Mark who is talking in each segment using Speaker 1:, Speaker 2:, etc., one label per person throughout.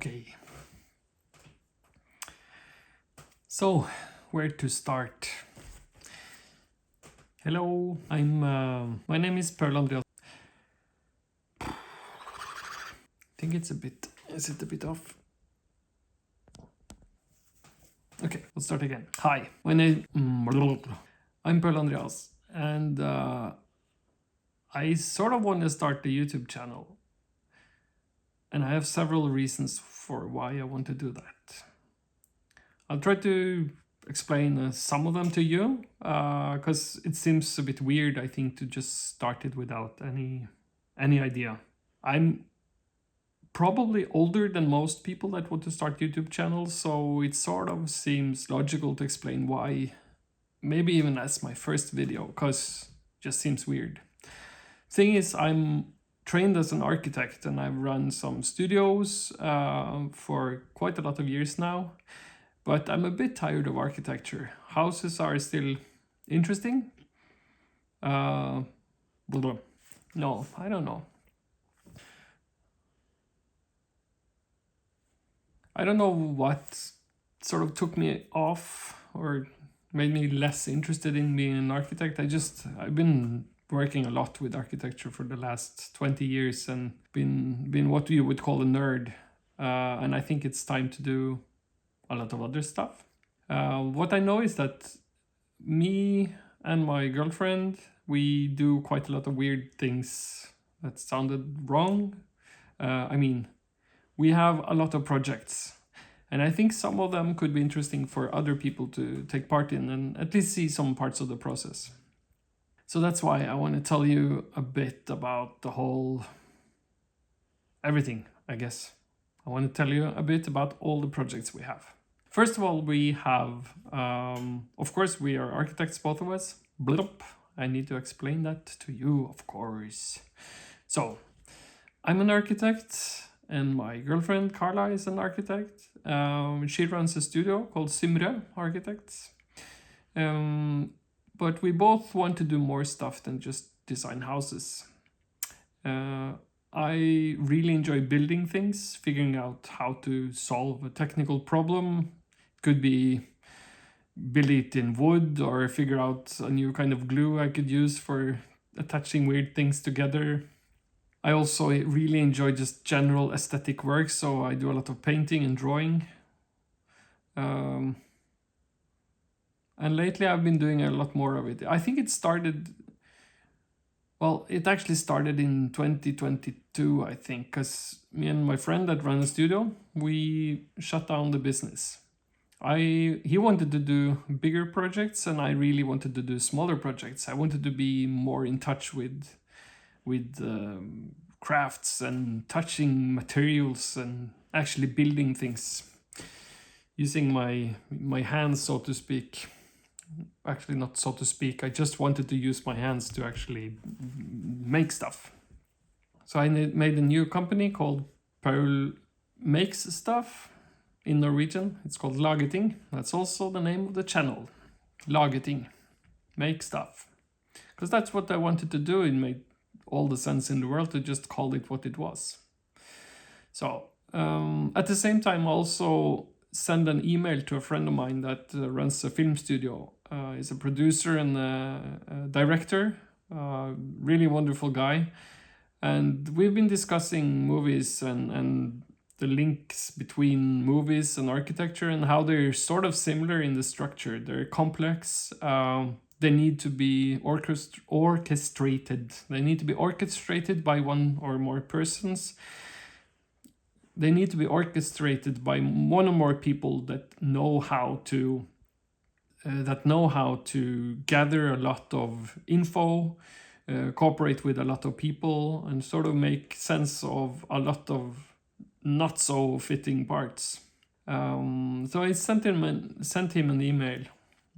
Speaker 1: Okay. So, where to start? Hello, my name is Per Andreas. I think is it a bit off? Okay, let's start again. Hi, my name, I'm Per Andreas, and I sort of want to start a YouTube channel. And I have several reasons for why I want to do that. I'll try to explain some of them to you, because it seems a bit weird, I think, to just start it without any idea. I'm probably older than most people that want to start YouTube channels, so it sort of seems logical to explain why, maybe even as my first video, because it just seems weird. Thing is, I'm trained as an architect and I've run some studios for quite a lot of years now, but I'm a bit tired of architecture. Houses are still interesting. No, I don't know. I don't know what sort of took me off or made me less interested in being an architect. I've been working a lot with architecture for the last 20 years and been what you would call a nerd. And I think it's time to do a lot of other stuff. What I know is that me and my girlfriend, we do quite a lot of weird things that sounded wrong. We have a lot of projects, and I think some of them could be interesting for other people to take part in and at least see some parts of the process. So that's why I want to tell you a bit about the whole everything, I guess. I want to tell you a bit about all the projects we have. First of all, we have, of course, we are architects, both of us. Blup. I need to explain that to you, of course. So, I'm an architect, and my girlfriend Carla is an architect. She runs a studio called Simre Architects. But we both want to do more stuff than just design houses. I really enjoy building things, figuring out how to solve a technical problem. Could be build it in wood or figure out a new kind of glue I could use for attaching weird things together. I also really enjoy just general aesthetic work, so I do a lot of painting and drawing. And lately I've been doing a lot more of it. I think it actually started in 2022, I think, because me and my friend that ran the studio, we shut down the business. He wanted to do bigger projects and I really wanted to do smaller projects. I wanted to be more in touch with crafts and touching materials and actually building things using my hands, so to speak. Actually, not so to speak. I just wanted to use my hands to actually make stuff. So I made a new company called Paul Makes Stuff in Norwegian. It's called Lageting. That's also the name of the channel. Lageting. Make stuff. Because that's what I wanted to do. It made all the sense in the world to just call it what it was. So at the same time, also send an email to a friend of mine that runs a film studio. He's a producer and a director, really wonderful guy. And we've been discussing movies and the links between movies and architecture and how they're sort of similar in the structure. They're complex. They need to be orchestrated. They need to be orchestrated by one or more persons. They need to be orchestrated by one or more people that know how to gather a lot of info, cooperate with a lot of people, and sort of make sense of a lot of not so fitting parts. So I sent him an email,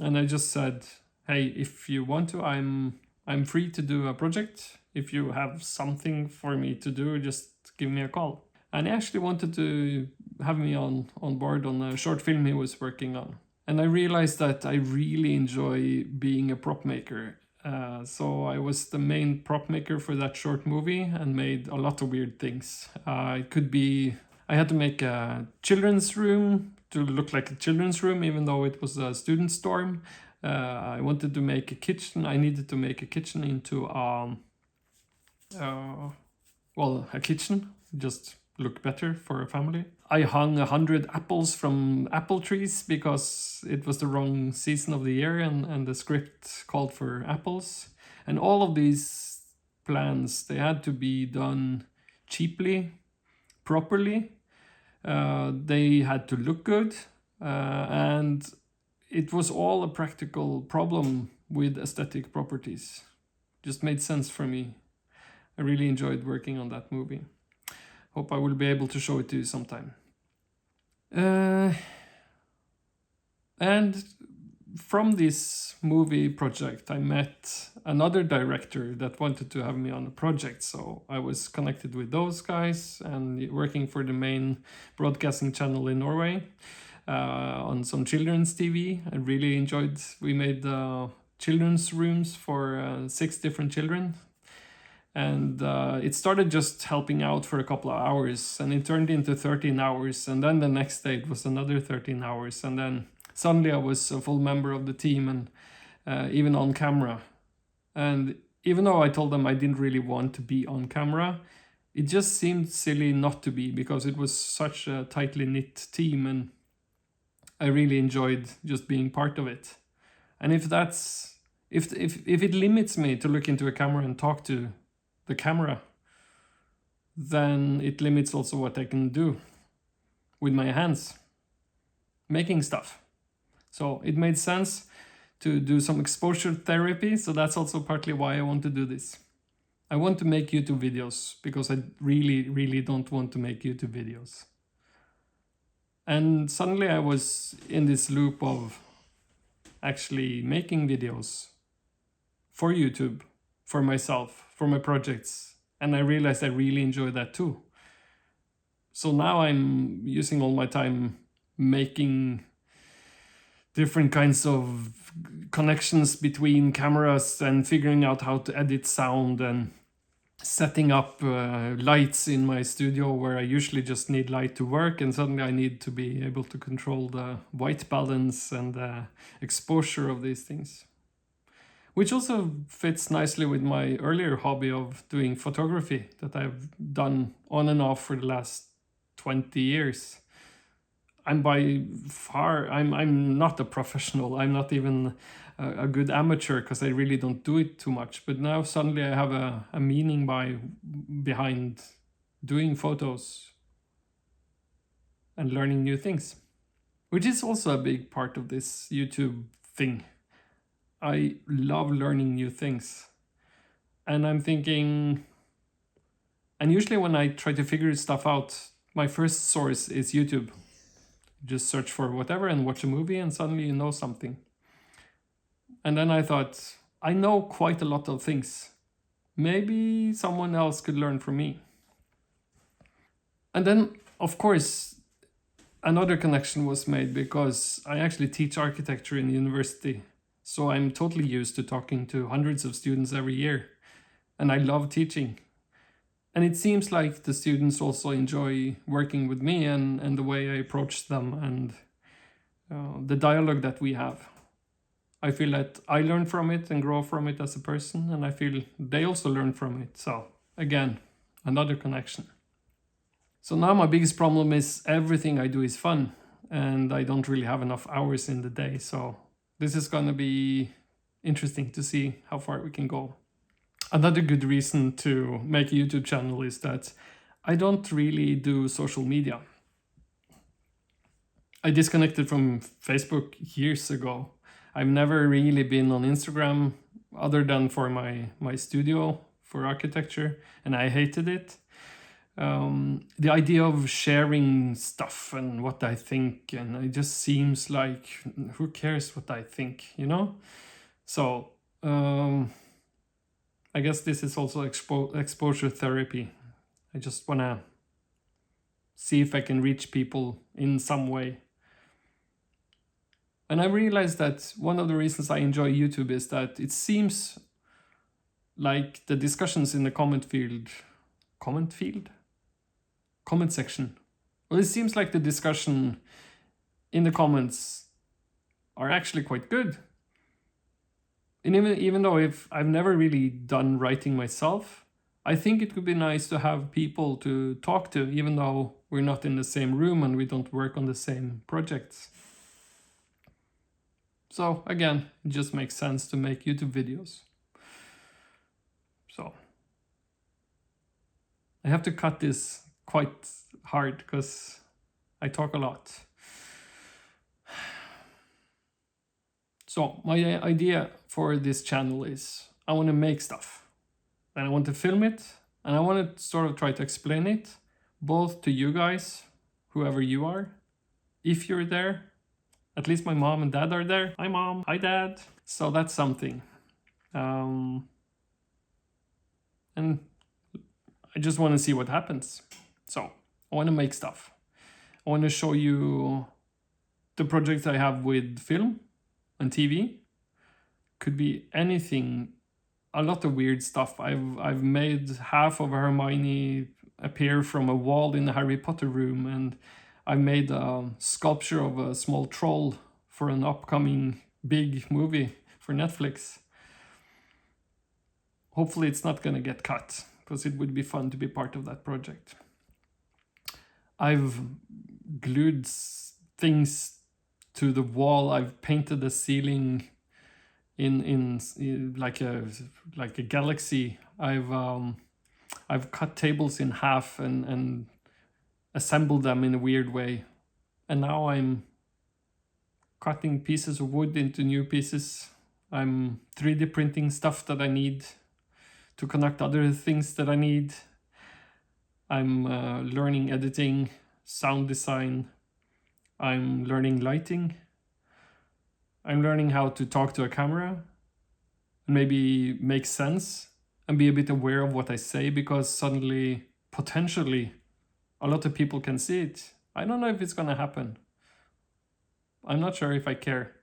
Speaker 1: and I just said, "Hey, if you want to, I'm free to do a project. If you have something for me to do, just give me a call." And he actually wanted to have me on board on a short film he was working on. And I realized that I really enjoy being a prop maker. So I was the main prop maker for that short movie and made a lot of weird things. It could be I had to make a children's room to look like a children's room, even though it was a student's dorm. I wanted to make a kitchen. I needed to make a kitchen into a kitchen, just look better for a family. I hung 100 apples from apple trees because it was the wrong season of the year and the script called for apples. And all of these plans, they had to be done cheaply, properly. They had to look good, and it was all a practical problem with aesthetic properties. Just made sense for me. I really enjoyed working on that movie. Hope I will be able to show it to you sometime. And from this movie project, I met another director that wanted to have me on a project. So I was connected with those guys and working for the main broadcasting channel in Norway on some children's TV. I really enjoyed. We made children's rooms for 6 different children. And it started just helping out for a couple of hours, and it turned into 13 hours. And then the next day it was another 13 hours. And then suddenly I was a full member of the team and even on camera. And even though I told them I didn't really want to be on camera, it just seemed silly not to be, because it was such a tightly knit team and I really enjoyed just being part of it. And if it limits me to look into a camera and talk to the camera, then it limits also what I can do with my hands, making stuff. So it made sense to do some exposure therapy. So that's also partly why I want to do this. I want to make YouTube videos because I really, really don't want to make YouTube videos. And suddenly I was in this loop of actually making videos for YouTube, for myself, for my projects. And I realized I really enjoy that too. So now I'm using all my time making different kinds of connections between cameras and figuring out how to edit sound and setting up lights in my studio where I usually just need light to work, and suddenly I need to be able to control the white balance and the exposure of these things. Which also fits nicely with my earlier hobby of doing photography that I've done on and off for the last 20 years. I'm not a professional. I'm not even a good amateur because I really don't do it too much. But now suddenly I have a meaning behind doing photos and learning new things, which is also a big part of this YouTube thing. I love learning new things. And I'm thinking, and usually when I try to figure stuff out, my first source is YouTube. Just search for whatever and watch a movie and suddenly you know something. And then I thought, I know quite a lot of things. Maybe someone else could learn from me. And then, of course, another connection was made because I actually teach architecture in university. So I'm totally used to talking to hundreds of students every year. And I love teaching. And it seems like the students also enjoy working with me and the way I approach them and the dialogue that we have. I feel that I learn from it and grow from it as a person, and I feel they also learn from it. So again, another connection. So now my biggest problem is everything I do is fun, and I don't really have enough hours in the day. So this is going to be interesting to see how far we can go. Another good reason to make a YouTube channel is that I don't really do social media. I disconnected from Facebook years ago. I've never really been on Instagram other than for my studio for architecture, and I hated it. The idea of sharing stuff and what I think, and it just seems like, who cares what I think, you know? So I guess this is also exposure therapy. I just want to see if I can reach people in some way. And I realized that one of the reasons I enjoy YouTube is that it seems like the discussions in the comment section Well, it seems like the discussion in the comments are actually quite good. And even though if I've never really done writing myself, I think it could be nice to have people to talk to, even though we're not in the same room and we don't work on the same projects. So again, it just makes sense to make YouTube videos. So I have to cut this quite hard because I talk a lot. So my idea for this channel is I want to make stuff. And I want to film it, and I want to sort of try to explain it, both to you guys, whoever you are, if you're there. At least my mom and dad are there. Hi mom, hi dad. So that's something. And I just want to see what happens. So I want to make stuff. I want to show you the projects I have with film and TV. Could be anything. A lot of weird stuff. I've made half of Hermione appear from a wall in the Harry Potter room, and I made a sculpture of a small troll for an upcoming big movie for Netflix. Hopefully it's not gonna get cut, because it would be fun to be part of that project. I've glued things to the wall. I've painted the ceiling in like a galaxy. I've cut tables in half and assembled them in a weird way, and now I'm cutting pieces of wood into new pieces. I'm 3D printing stuff that I need to connect other things that I need. I'm learning editing, sound design. I'm learning lighting. I'm learning how to talk to a camera and maybe make sense and be a bit aware of what I say, because suddenly, potentially, a lot of people can see it. I don't know if it's gonna happen. I'm not sure if I care.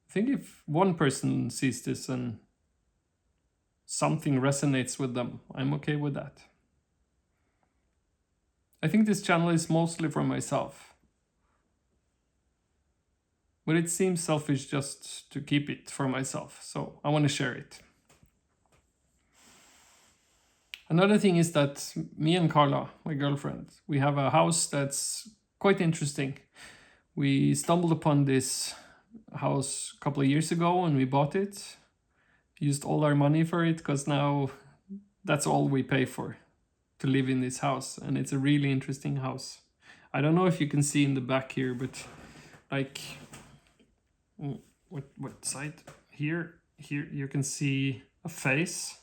Speaker 1: I think if one person sees this and something resonates with them, I'm okay with that. I think this channel is mostly for myself. But it seems selfish just to keep it for myself, so I want to share it. Another thing is that me and Carla, my girlfriend, we have a house that's quite interesting. We stumbled upon this house a couple of years ago and we bought it. Used all our money for it because now that's all we pay for to live in this house, and it's a really interesting house. I don't know if you can see in the back here, but like what side? Here you can see a face,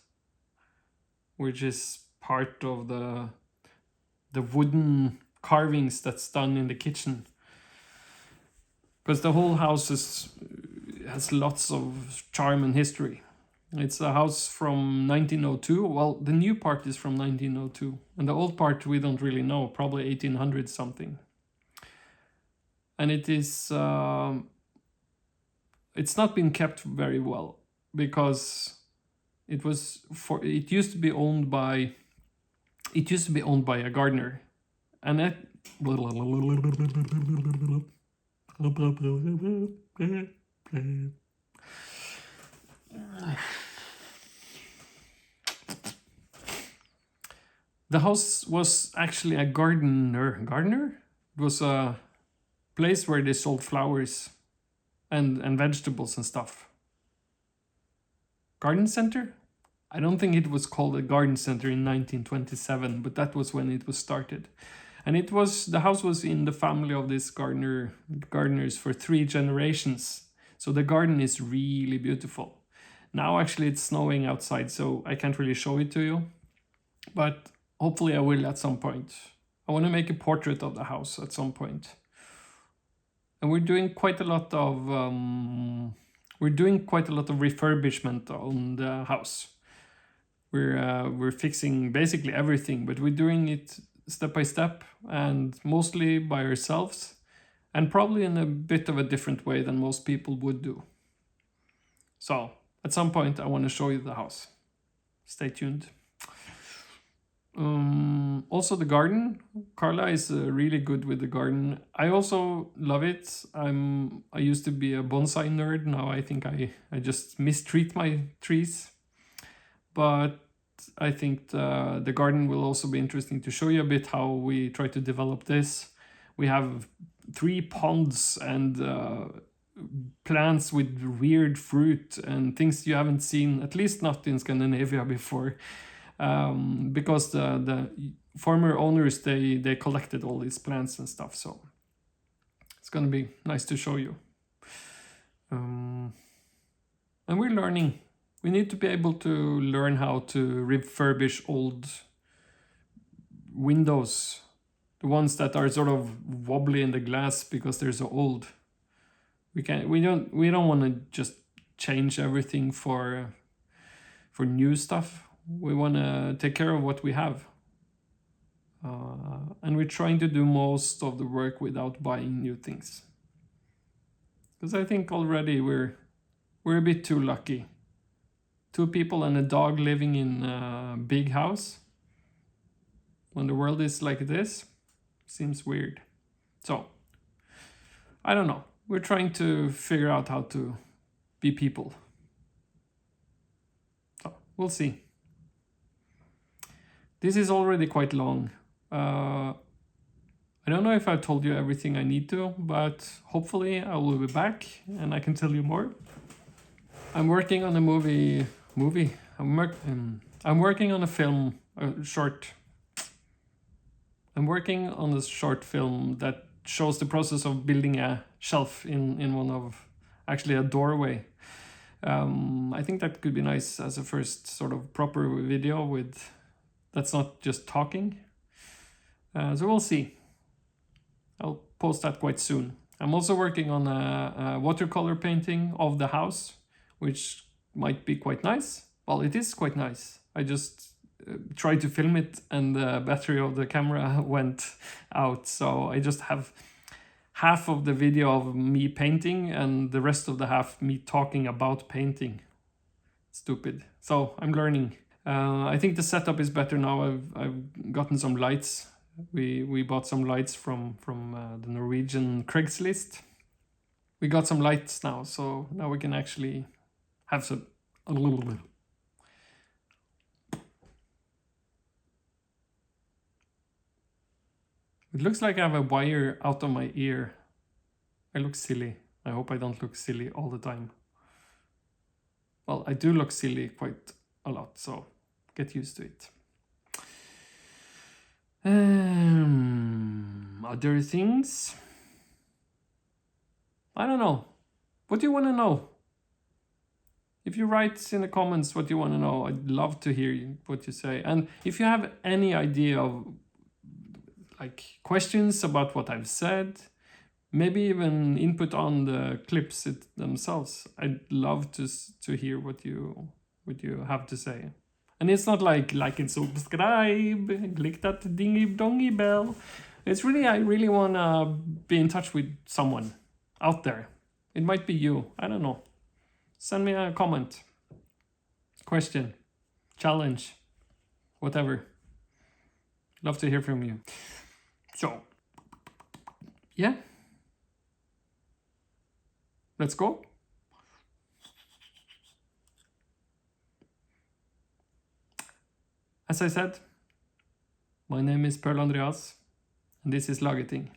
Speaker 1: which is part of the wooden carvings that's done in the kitchen. Because the whole house has lots of charm and history. It's a house from 1902. Well, the new part is from 1902, and the old part we don't really know, probably 1800 something. And it is it's not been kept very well, because it used to be owned by a gardener, and that the house was actually a gardener. It was a place where they sold flowers and vegetables and stuff. Garden center? I don't think it was called a garden center in 1927, but that was when it was started. And the house was in the family of this gardeners for 3 generations. So the garden is really beautiful. Now actually it's snowing outside, so I can't really show it to you. But hopefully I will at some point. I want to make a portrait of the house at some point. And we're doing quite a lot of refurbishment on the house. We're fixing basically everything, but we're doing it step by step and mostly by ourselves, and probably in a bit of a different way than most people would do. So at some point I want to show you the house. Stay tuned. Also the garden. Carla is really good with the garden. I also love it. I used to be a bonsai nerd. Now I think I just mistreat my trees. But I think the garden will also be interesting to show you a bit how we try to develop this. We have 3 ponds and plants with weird fruit and things you haven't seen, at least not in Scandinavia before. Because the former owners, they collected all these plants and stuff, so it's gonna be nice to show you. And we're learning. We need to be able to learn how to refurbish old windows, the ones that are sort of wobbly in the glass because they're so old. We don't want to just change everything for new stuff. We want to take care of what we have. And we're trying to do most of the work without buying new things. Because I think already we're a bit too lucky. 2 people and a dog living in a big house when the world is like this seems weird. So, I don't know. We're trying to figure out how to be people. So, we'll see. This is already quite long. I don't know if I've told you everything I need to, but hopefully I will be back and I can tell you more. I'm working on a movie. I'm working on a film, short. I'm working on a short film that shows the process of building a shelf in one of, actually a doorway. I think that could be nice as a first sort of proper video with, that's not just talking. So we'll see. I'll post that quite soon. I'm also working on a watercolor painting of the house, which might be quite nice. Well, it is quite nice. I just tried to film it and the battery of the camera went out. So I just have half of the video of me painting and the rest of the half me talking about painting. Stupid. So I'm learning. I think the setup is better now. I've gotten some lights. We bought some lights from the Norwegian Craigslist. We got some lights now, so now we can actually have a little bit. It looks like I have a wire out of my ear. I look silly. I hope I don't look silly all the time. Well, I do look silly quite a lot, so get used to it. Other things? I don't know. What do you want to know? If you write in the comments what you want to know, I'd love to hear what you say. And if you have any idea of like questions about what I've said, maybe even input on the clips themselves, I'd love to hear what you have to say. And it's not like and subscribe, click that dingy dongy bell. It's really, I really want to be in touch with someone out there. It might be you, I don't know. Send me a comment, question, challenge, whatever. Love to hear from you. So, yeah. Let's go. As I said, my name is Pearl Andreas, and this is Lageting.